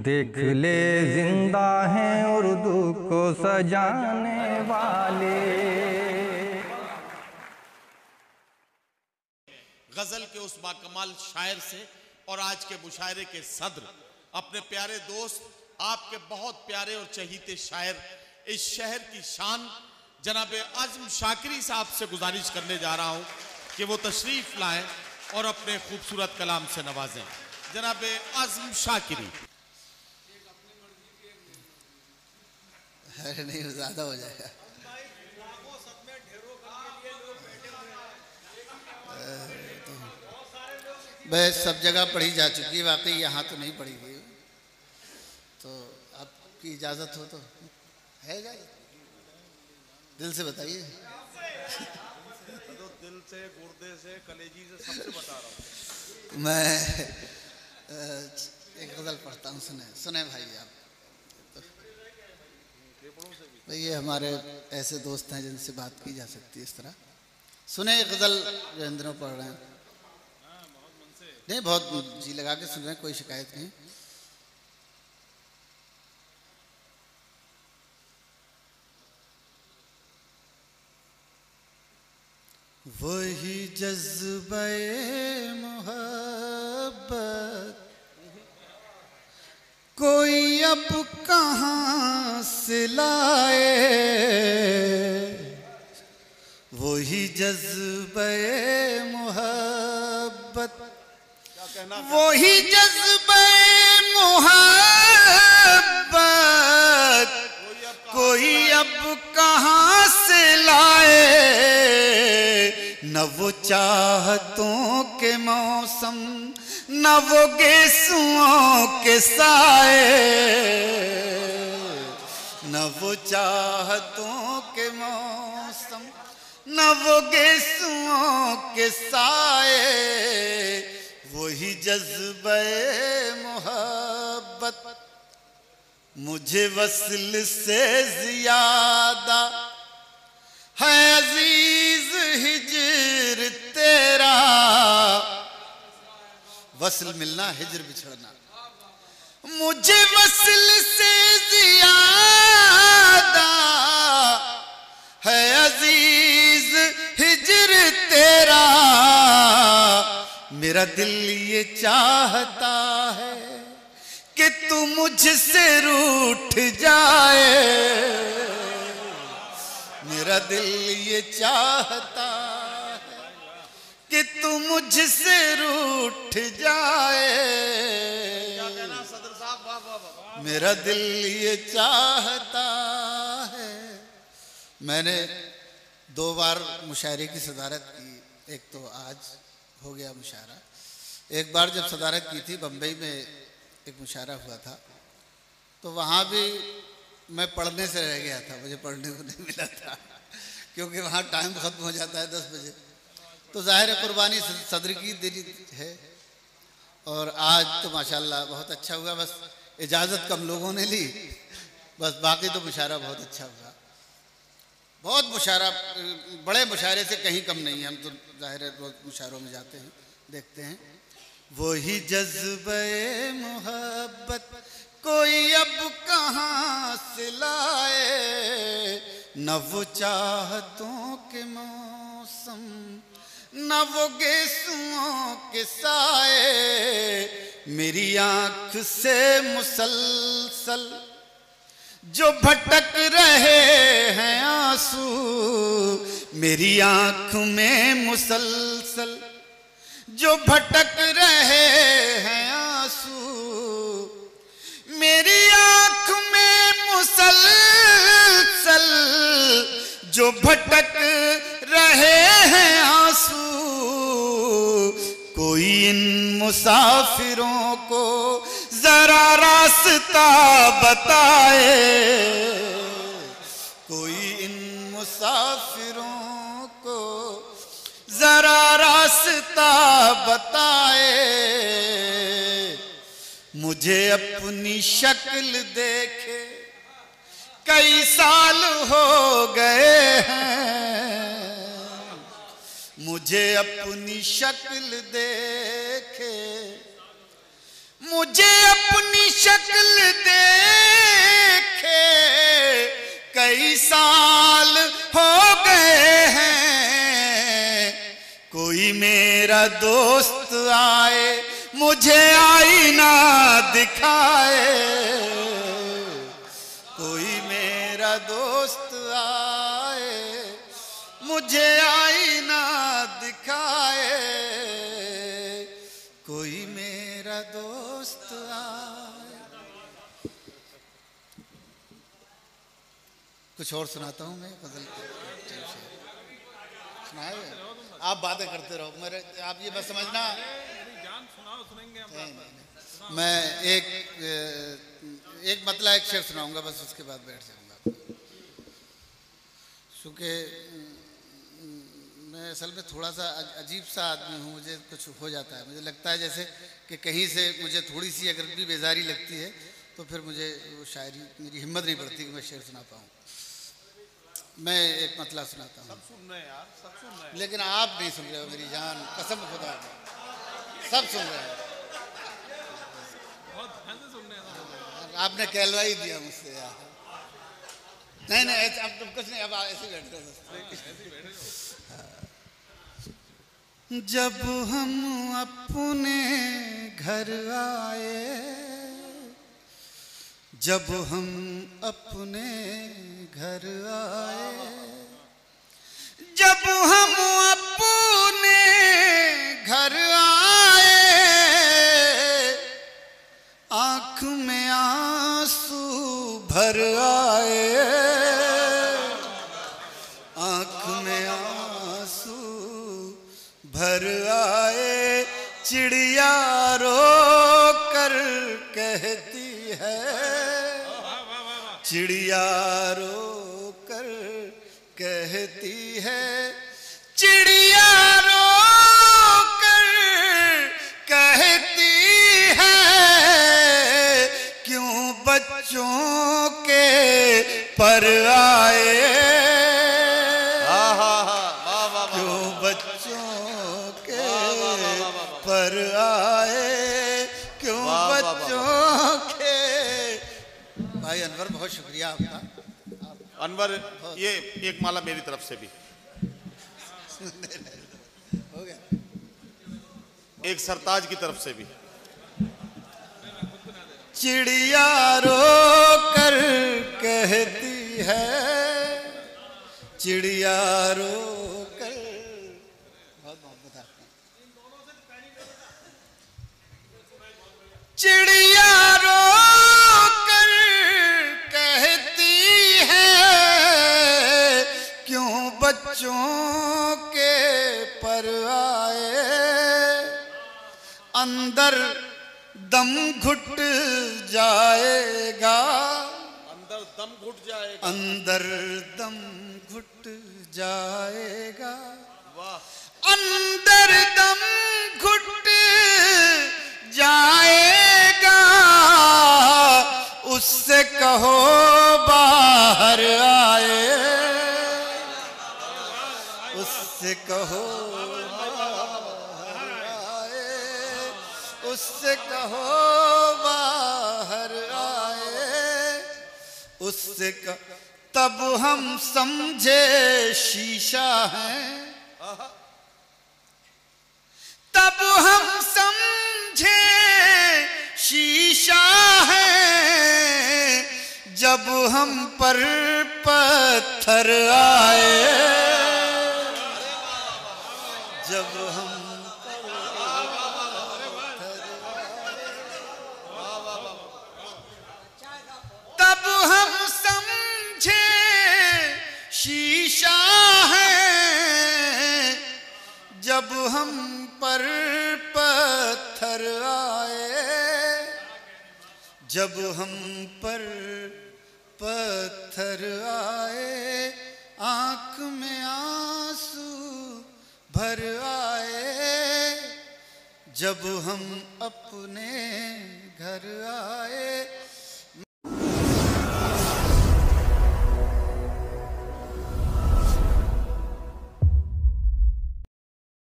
देख ले जिंदा हैं उर्दू को सजाने वाले। गजल के उस बाकमाल शायर से और आज के मुशायरे के सदर अपने प्यारे दोस्त, आपके बहुत प्यारे और चहीते शायर, इस शहर की शान जनाब आजम शाकिरी साहब से गुजारिश करने जा रहा हूं कि वो तशरीफ लाएं और अपने खूबसूरत कलाम से नवाजें। जनाब आजम शाकिरी। अरे नहीं, ज्यादा हो जाएगा। बस सब जगह पढ़ी जा चुकी है, वाकई यहाँ तो नहीं पढ़ी गई, तो आपकी इजाज़त हो तो है इजाज़त? दिल से बताइए। तो दिल से, गुर्दे से, कलेजी से, सबसे बता रहा हूँ। मैं एक गज़ल पढ़ता हूँ, सुने भाई आप। भाई ये हमारे ऐसे दोस्त हैं जिनसे बात की जा सकती है इस तरह। सुने एक गज़ल जो इन दिनों पढ़ रहे हैं। नहीं, बहुत जी लगा के सुन रहे हैं, कोई शिकायत नहीं। वही जज्बे मोहब्बत कोई अब कहाँ से लाए, वही जज्बे मोहब्बत, वही जज्बे मोहब्बत कोई अब कहाँ से लाए, न वो चाहतों के मौसम, न वो गेसुओं के साए, न वो चाहतों के मौसम, न वो गेसुओं के साए, वही जज्बे मोहब्बत मुझे वस्ल से ज्यादा है अजीज हिजर तेरा। वस्ल मिलना, हिजर बिछड़ना। मुझे वस्ल से ज्यादा है अजीज हिजर तेरा। मेरा दिल ये चाहता है कि तू मुझसे रूठ जाए, मेरा दिल ये चाहता है कि तू मुझसे रूठ जाए, मेरा दिल ये चाहता है। मैंने 2 बार मुशायरे की सदारत की, एक तो आज हो गया मुशायरा, एक बार जब सदारत की थी बम्बई में एक मुशायरा हुआ था, तो वहाँ भी मैं पढ़ने से रह गया था, मुझे पढ़ने को नहीं मिला था क्योंकि वहाँ टाइम ख़त्म हो जाता है 10 बजे। तो ज़ाहिर है कुर्बानी सदर की देनी है। और आज तो माशाल्लाह बहुत अच्छा हुआ, बस इजाज़त कम लोगों ने ली, बस बाकी तो मुशायरा बहुत अच्छा हुआ। बहुत मुशायरा, बड़े मुशायरे से कहीं कम नहीं है। हम तो ज़ाहिर है रोज़ मुशायरों में जाते हैं, देखते हैं। वही जज्बे मोहब्बत कोई अब कहाँ से लाए, न वो चाहतों के मौसम, न वो गेसुओं के साए, मेरी आँख से मुसलसल जो भटक रहे हैं आंसू, मेरी आँख में मुसलसल जो भटक रहे हैं आंसू, मेरी आँख में मुसलसल जो भटक रहे हैं आंसू, कोई इन मुसाफिरों को जरा रास्ता बताए, कोई इन मुसाफिरों को जरा रास्ता बताए, मुझे अपनी शक्ल देखे कई साल हो गए हैं, मुझे अपनी शक्ल देखे, मुझे अपनी शक्ल देखे कई साल हो गए हैं, कोई मेरा दोस्त आए मुझे आईना दिखाए, कोई मेरा दोस्त आए मुझे आईना दिखाए, कोई मेरा दोस्त आए। कुछ और सुनाता हूँ मैं गजल सुनाए, आप बातें करते रहो, मेरे आप ये बस समझना। मैं एक मतलब एक शेर सुनाऊंगा बस, उसके बाद बैठ जाऊंगा। क्योंकि मैं असल में थोड़ा सा अजीब सा आदमी हूँ, मुझे कुछ हो जाता है, मुझे लगता है जैसे कि कहीं से मुझे थोड़ी सी अगर भी बेजारी लगती है तो फिर मुझे वो शायरी, मेरी हिम्मत नहीं पड़ती कि मैं शेर सुना पाऊँ। मैं एक मतलब सुनाता हूँ। सब सुन रहे हैं यार, सब सुन रहे हैं, लेकिन आप नहीं सुन रहे हो, मेरी जान कसम खुदा की, सब सुन रहे हैं। आपने कहलवा ही दिया मुझसे यार। नहीं नहीं, अब तुम कुछ नहीं, अब ऐसे बैठ जाओ। जब हम अपने घर आए, जब हम अपने घर आए, जब हम अपने घर आए, आँख में आंसू भर आए, आँख में आंसू भर आए, चिड़िया रो कर कहती है, चिड़िया रो कर कहती है, चिड़िया रो कर कहती है, क्यों बच्चों के पर आए, क्यों बच्चों के पर आए, क्यों बच्चों के। भाई अनवर बहुत शुक्रिया आपका। अनवर, ये एक माला मेरी तरफ से भी, हो गया, एक सरताज की तरफ से भी। चिड़िया रो कर कहती है, चिड़िया रो कर, बहुत मोहब्बत है, चिड़िया रो कर कहती है, क्यों बच्चों के पर आए, अंदर दम घुट जाएगा, अंदर दम घुट जाएगा, अंदर दम घुट जाएगा, वाह, अंदर दम घुट जाएगा, उससे कहो बाहर आए, उससे कहो उससे कहो बाहर आए, उससे तब हम समझे शीशा है, तब हम समझे शीशा है, जब हम पर पत्थर आए, जब हम तब हम समझे शीशा है, जब हम पर पत्थर आए, जब हम पर पत्थर आए, आँख में आंसू भर आए, जब हम अपने घर आए,